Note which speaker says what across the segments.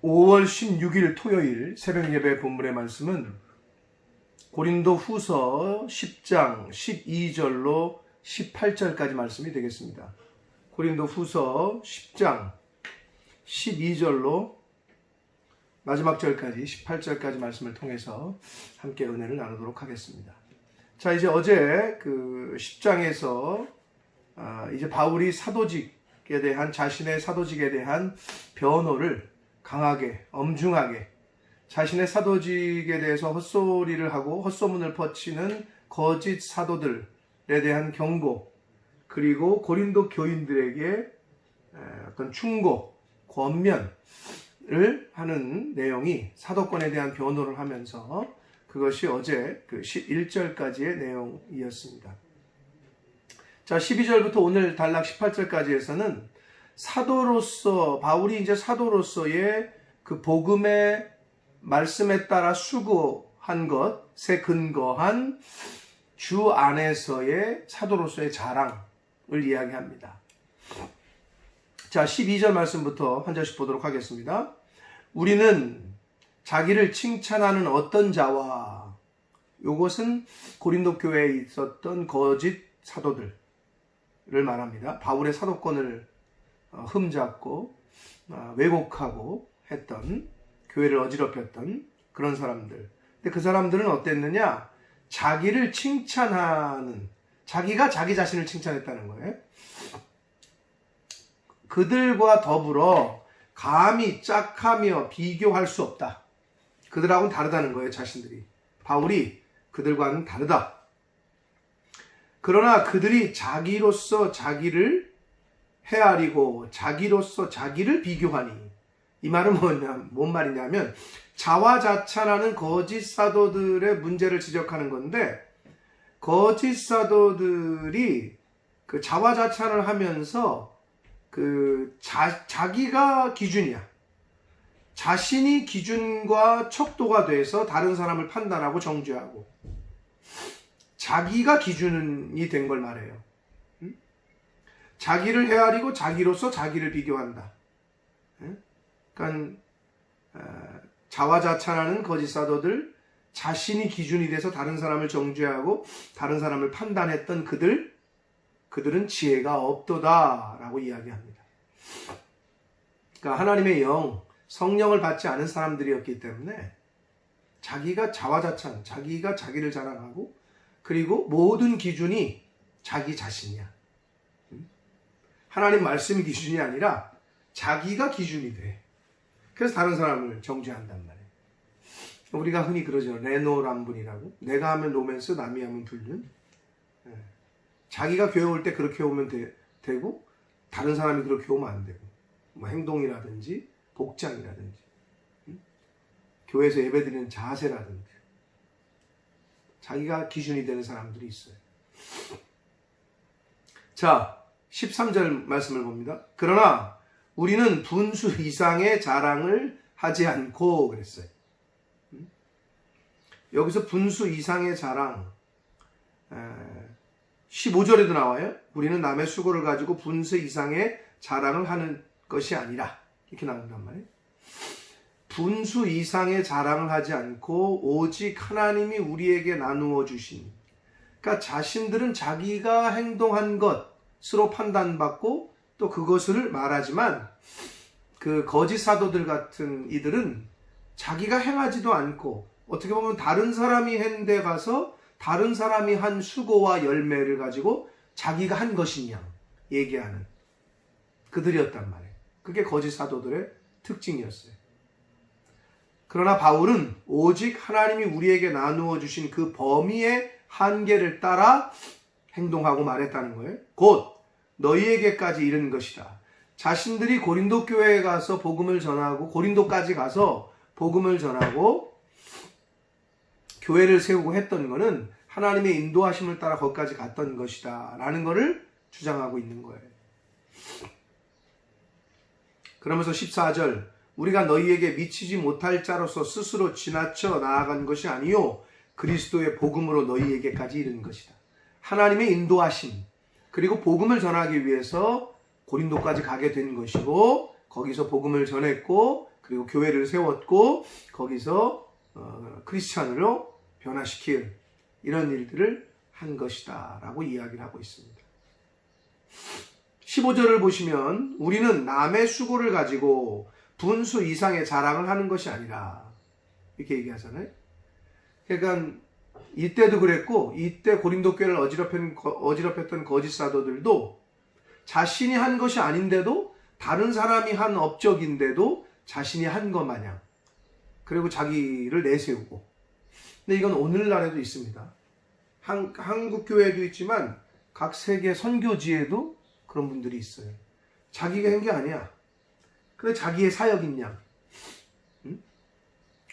Speaker 1: 5월 16일 토요일 새벽 예배 본문의 말씀은 고린도 후서 10장 12절로 18절까지 말씀이 되겠습니다. 고린도 후서 10장 12절로 마지막 절까지 18절까지 말씀을 통해서 함께 은혜를 나누도록 하겠습니다. 자, 이제 어제 그 10장에서 이제 바울이 사도직에 대한 자신의 사도직에 대한 변호를 강하게 엄중하게 자신의 사도직에 대해서 헛소리를 하고 헛소문을 퍼치는 거짓 사도들에 대한 경고, 그리고 고린도 교인들에게 어떤 충고, 권면을 하는 내용이 사도권에 대한 변호를 하면서 그것이 어제 그 11절까지의 내용이었습니다. 자, 12절부터 오늘 단락 18절까지에서는 사도로서, 바울이 이제 사도로서의 그 복음의 말씀에 따라 수고한 것에 근거한 주 안에서의 사도로서의 자랑을 이야기합니다. 자, 12절 말씀부터 한 절씩 보도록 하겠습니다. 우리는 자기를 칭찬하는 어떤 자와, 요것은 고린도 교회에 있었던 거짓 사도들을 말합니다. 바울의 사도권을 흠잡고 왜곡하고 했던, 교회를 어지럽혔던 그런 사람들. 근데 그 사람들은 어땠느냐? 자기를 칭찬하는, 자기가 자기 자신을 칭찬했다는 거예요. 그들과 더불어 감히 짝하며 비교할 수 없다. 그들하고는 다르다는 거예요, 자신들이. 바울이 그들과는 다르다. 그러나 그들이 자기로서 자기를 헤아리고 자기로서 자기를 비교하니, 이 말은 뭔 말이냐면 자화자찬하는 거짓 사도들의 문제를 지적하는 건데, 거짓 사도들이 그 자화자찬을 하면서 그 자기가 기준이야. 자신이 기준과 척도가 돼서 다른 사람을 판단하고 정죄하고 자기가 기준이 된 걸 말해요. 자기를 헤아리고 자기로서 자기를 비교한다. 그러니까 자화자찬하는 거짓 사도들, 자신이 기준이 돼서 다른 사람을 정죄하고 다른 사람을 판단했던 그들은 지혜가 없도다라고 이야기합니다. 그러니까 하나님의 영, 성령을 받지 않은 사람들이었기 때문에 자기가 자화자찬, 자기가 자기를 자랑하고, 그리고 모든 기준이 자기 자신이야. 하나님 말씀이 기준이 아니라 자기가 기준이 돼. 그래서 다른 사람을 정죄한단 말이에요. 우리가 흔히 그러죠. 레노람분이라고. 내가 하면 로맨스, 남이 하면 불륜. 자기가 교회 올 때 그렇게 오면 되고, 다른 사람이 그렇게 오면 안 되고. 뭐 행동이라든지 복장이라든지 교회에서 예배드리는 자세라든지 자기가 기준이 되는 사람들이 있어요. 자, 13절 말씀을 봅니다. 그러나 우리는 분수 이상의 자랑을 하지 않고 그랬어요. 여기서 분수 이상의 자랑, 15절에도 나와요. 우리는 남의 수고를 가지고 분수 이상의 자랑을 하는 것이 아니라, 이렇게 나온단 말이에요. 분수 이상의 자랑을 하지 않고 오직 하나님이 우리에게 나누어 주신, 그러니까 자신들은 자기가 행동한 것으로 판단받고 또 그것을 말하지만, 그 거짓 사도들 같은 이들은 자기가 행하지도 않고 어떻게 보면 다른 사람이 한 데 가서 다른 사람이 한 수고와 열매를 가지고 자기가 한 것인 양 얘기하는 그들이었단 말이에요. 그게 거짓 사도들의 특징이었어요. 그러나 바울은 오직 하나님이 우리에게 나누어 주신 그 범위의 한계를 따라 행동하고 말했다는 거예요. 곧 너희에게까지 이른 것이다. 자신들이 고린도 교회에 가서 복음을 전하고, 고린도까지 가서 복음을 전하고 교회를 세우고 했던 것은 하나님의 인도하심을 따라 거기까지 갔던 것이다 라는 것을 주장하고 있는 거예요. 그러면서 14절, 우리가 너희에게 미치지 못할 자로서 스스로 지나쳐 나아간 것이 아니요 그리스도의 복음으로 너희에게까지 이른 것이다. 하나님의 인도하심, 그리고 복음을 전하기 위해서 고린도까지 가게 된 것이고, 거기서 복음을 전했고, 그리고 교회를 세웠고 거기서 크리스찬으로 변화시킬 이런 일들을 한 것이다 라고 이야기를 하고 있습니다. 15절을 보시면 우리는 남의 수고를 가지고 분수 이상의 자랑을 하는 것이 아니라 이렇게 얘기하잖아요. 그러니까 이때도 그랬고 이때 고린도 교회를 어지럽혔던 거짓 사도들도 자신이 한 것이 아닌데도 다른 사람이 한 업적인데도 자신이 한 것 마냥 그리고 자기를 내세우고. 근데 이건 오늘날에도 있습니다. 한국 교회에도 있지만 각 세계 선교지에도 그런 분들이 있어요. 자기가 한 게 아니야. 근데 자기의 사역인 양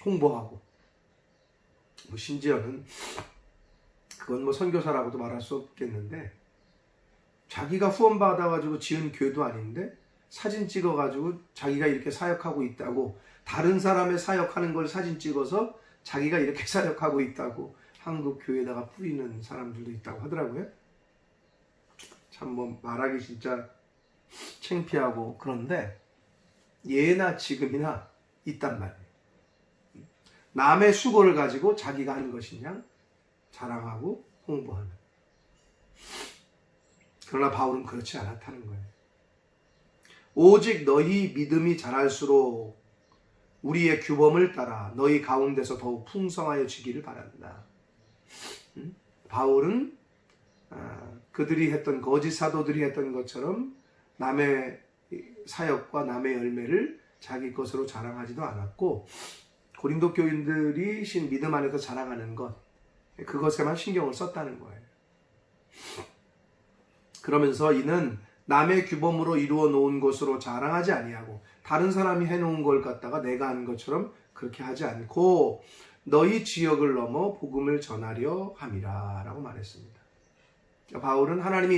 Speaker 1: 홍보하고 심지어는 그건 선교사라고도 말할 수 없겠는데 자기가 후원 받아가지고 지은 교회도 아닌데 사진 찍어가지고 자기가 이렇게 사역하고 있다고 다른 사람의 사역하는 걸 사진 찍어서 자기가 이렇게 사역하고 있다고 한국 교회에다가 뿌리는 사람들도 있다고 하더라고요. 참 말하기 진짜 창피하고 그런데 예나 지금이나 있단 말이에요. 남의 수고를 가지고 자기가 하는 것이냐 자랑하고 홍보하는. 그러나 바울은 그렇지 않았다는 거예요. 오직 너희 믿음이 자랄수록 우리의 규범을 따라 너희 가운데서 더욱 풍성하여지기를 바란다. 바울은 그들이 했던 거짓 사도들이 했던 것처럼 남의 사역과 남의 열매를 자기 것으로 자랑하지도 않았고 고린도 교인들이 신 믿음 안에서 자랑하는 것 그것에만 신경을 썼다는 거예요. 그러면서 이는 남의 규범으로 이루어 놓은 것으로 자랑하지 아니하고 다른 사람이 해놓은 걸 갖다가 내가 하는 것처럼 그렇게 하지 않고 너희 지역을 넘어 복음을 전하려 함이라 라고 말했습니다. 바울은 하나님이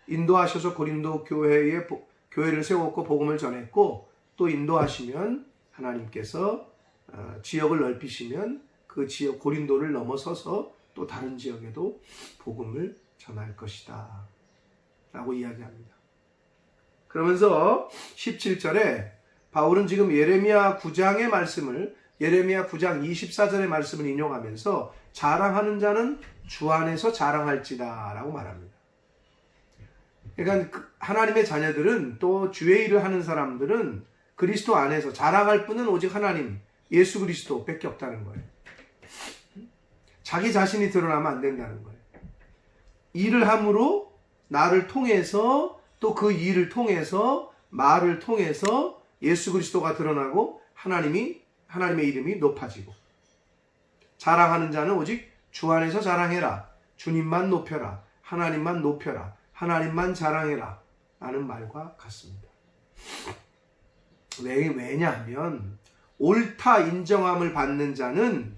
Speaker 1: 인도하셔서 고린도 교회를 세웠고 복음을 전했고 또 인도하시면 하나님께서 지역을 넓히시면 그 지역 고린도를 넘어서서 또 다른 지역에도 복음을 전할 것이다 라고 이야기합니다. 그러면서 17절에 바울은 지금 예레미야 9장의 말씀을 예레미야 9장 24절의 말씀을 인용하면서 자랑하는 자는 주 안에서 자랑할지다 라고 말합니다. 그러니까 하나님의 자녀들은 또 주의 일을 하는 사람들은 그리스도 안에서 자랑할 분은 오직 하나님 예수 그리스도 밖에 없다는 거예요. 자기 자신이 드러나면 안 된다는 거예요. 일을 함으로 나를 통해서 또 그 일을 통해서 말을 통해서 예수 그리스도가 드러나고 하나님의 이름이 높아지고 자랑하는 자는 오직 주 안에서 자랑해라. 주님만 높여라. 하나님만 높여라. 하나님만 자랑해라 라는 말과 같습니다. 왜냐하면 옳다 인정함을 받는 자는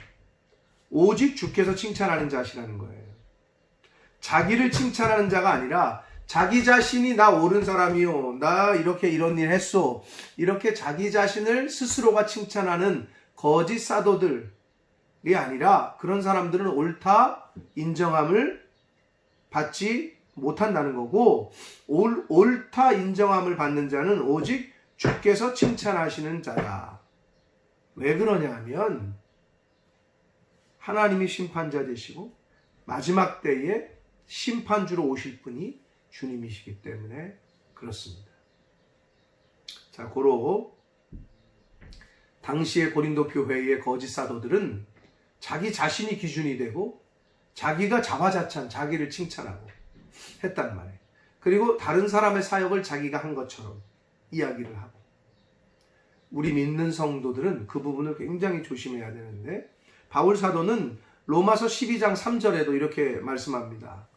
Speaker 1: 오직 주께서 칭찬하는 자시라는 거예요. 자기를 칭찬하는 자가 아니라 자기 자신이 나 옳은 사람이요. 나 이렇게 이런 일 했소. 이렇게 자기 자신을 스스로가 칭찬하는 거짓 사도들이 아니라 그런 사람들은 옳다 인정함을 받지 못한다는 거고 옳다 인정함을 받는 자는 오직 주께서 칭찬하시는 자다. 왜 그러냐 하면 하나님이 심판자 되시고 마지막 때에 심판주로 오실 분이 주님이시기 때문에 그렇습니다. 자, 고로 당시의 고린도 교회의 거짓 사도들은 자기 자신이 기준이 되고 자기가 자화자찬 자기를 칭찬하고 했단 말이에요. 그리고 다른 사람의 사역을 자기가 한 것처럼 이야기를 하고 우리 믿는 성도들은 그 부분을 굉장히 조심해야 되는데 바울 사도는 로마서 12장 3절에도 이렇게 말씀합니다.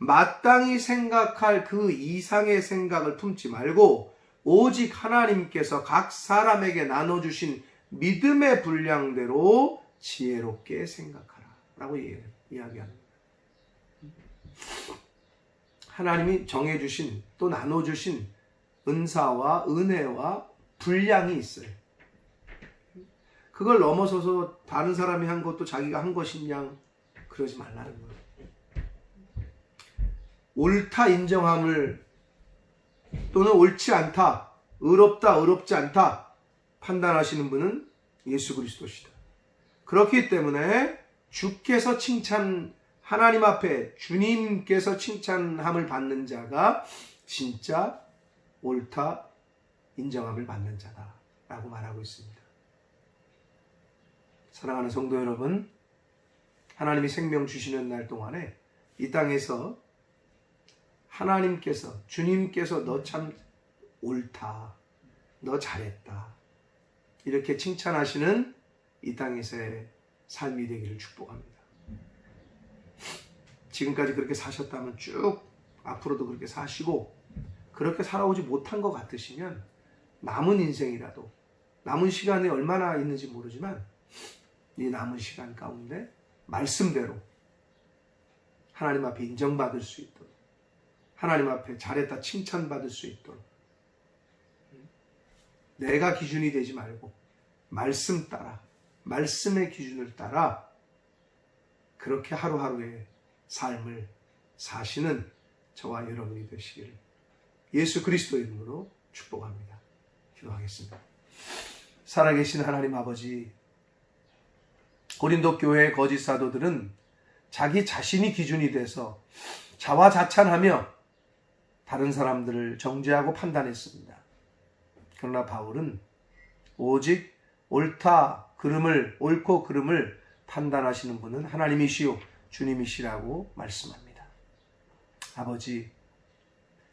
Speaker 1: 마땅히 생각할 그 이상의 생각을 품지 말고 오직 하나님께서 각 사람에게 나눠주신 믿음의 분량대로 지혜롭게 생각하라 라고 이야기합니다. 하나님이 정해주신 또 나눠주신 은사와 은혜와 분량이 있어요. 그걸 넘어서서 다른 사람이 한 것도 자기가 한 것인 양 그러지 말라는 거예요. 옳다 인정함을 또는 옳지 않다 의롭다, 의롭지 않다 판단하시는 분은 예수 그리스도시다. 그렇기 때문에 주께서 하나님 앞에 주님께서 칭찬함을 받는 자가 진짜 옳다 인정함을 받는 자다 라고 말하고 있습니다. 사랑하는 성도 여러분, 하나님이 생명 주시는 날 동안에 이 땅에서 하나님께서, 주님께서 너 참 옳다, 너 잘했다 이렇게 칭찬하시는 이 땅에서의 삶이 되기를 축복합니다. 지금까지 그렇게 사셨다면 쭉 앞으로도 그렇게 사시고, 그렇게 살아오지 못한 것 같으시면 남은 인생이라도, 남은 시간이 얼마나 있는지 모르지만 이 남은 시간 가운데 말씀대로 하나님 앞에 인정받을 수 있도록, 하나님 앞에 잘했다 칭찬받을 수 있도록, 내가 기준이 되지 말고 말씀 따라, 말씀의 기준을 따라 그렇게 하루하루의 삶을 사시는 저와 여러분이 되시기를 예수 그리스도 이름으로 축복합니다. 기도하겠습니다. 살아계신 하나님 아버지, 고린도 교회의 거짓 사도들은 자기 자신이 기준이 돼서 자화자찬하며 다른 사람들을 정죄하고 판단했습니다. 그러나 바울은 오직 옳고 그름을 판단하시는 분은 하나님이시요 주님이시라고 말씀합니다. 아버지,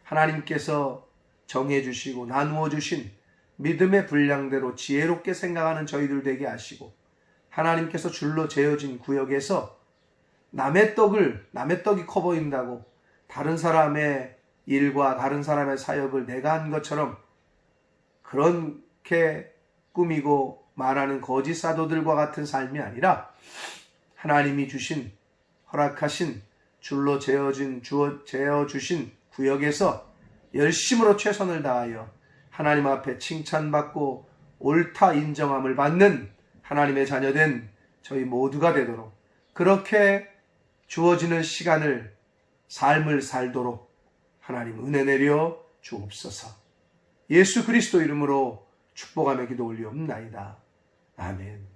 Speaker 1: 하나님께서 정해주시고 나누어 주신 믿음의 분량대로 지혜롭게 생각하는 저희들 되게 하시고, 하나님께서 줄로 재어진 구역에서 남의 떡이 커 보인다고 다른 사람의 일과 다른 사람의 사역을 내가 한 것처럼 그렇게 꾸미고 말하는 거짓 사도들과 같은 삶이 아니라, 하나님이 주신, 허락하신, 줄로 재어주신 구역에서 열심으로 최선을 다하여 하나님 앞에 칭찬받고 옳다 인정함을 받는 하나님의 자녀된 저희 모두가 되도록, 그렇게 주어지는 삶을 살도록 하나님 은혜 내려 주옵소서. 예수 그리스도 이름으로 축복하며 기도 올리옵나이다. 아멘.